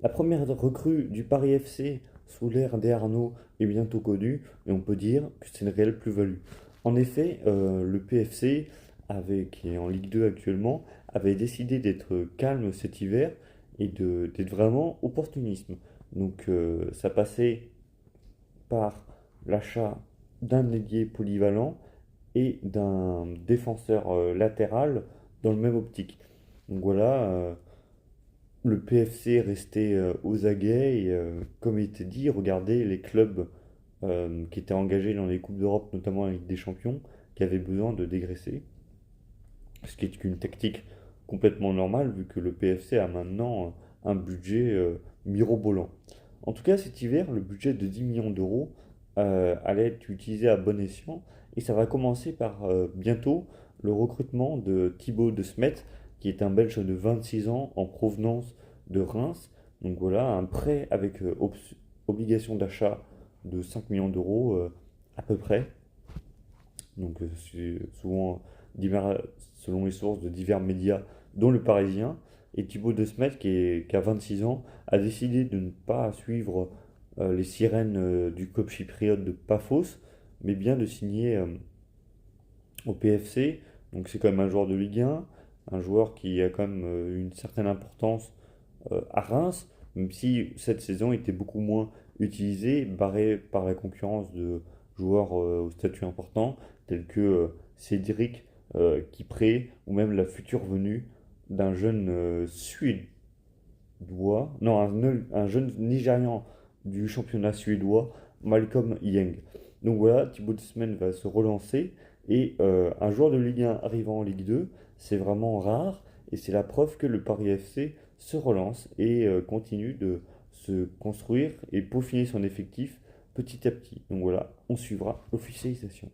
La première recrue du Paris FC sous l'ère des Arnaud est bientôt connue et on peut dire que c'est une réelle plus-value. En effet, le PFC, qui est en Ligue 2 actuellement, avait décidé d'être calme cet hiver et d'être vraiment opportunisme. Donc ça passait par l'achat d'un ailier polyvalent et d'un défenseur latéral dans le même optique. Donc voilà, le PFC est resté aux aguets et comme il était dit, regardez les clubs qui étaient engagés dans les Coupes d'Europe, notamment la Ligue des Champions, qui avaient besoin de dégraisser. Ce qui est une tactique complètement normale vu que le PFC a maintenant un budget mirobolant. En tout cas, cet hiver, le budget de 10 millions d'euros allait être utilisé à bon escient et ça va commencer par bientôt le recrutement de Thibaut de Smet, qui est un Belge de 26 ans en provenance de Reims. Donc voilà, un prêt avec obligation d'achat de 5 millions d'euros à peu près. Donc c'est souvent selon les sources de divers médias, dont le Parisien. Et Thibaut De Smet, qui a 26 ans, a décidé de ne pas suivre les sirènes du club chypriote de Paphos, mais bien de signer au PFC. Donc c'est quand même un joueur de Ligue 1, un joueur qui a quand même une certaine importance à Reims, même si cette saison était beaucoup moins utilisée, barré par la concurrence de joueurs au statut important, tels que Cédric Kipré, ou même la future venue d'un jeune Suédois, non, un jeune Nigérian du championnat suédois, Malcolm Yang. Donc voilà, Thibaut Semaine va se relancer, et un joueur de Ligue 1 arrivant en Ligue 2, c'est vraiment rare, et c'est la preuve que le Paris FC se relance et continue de se construire et peaufiner son effectif petit à petit. Donc voilà, on suivra l'officialisation.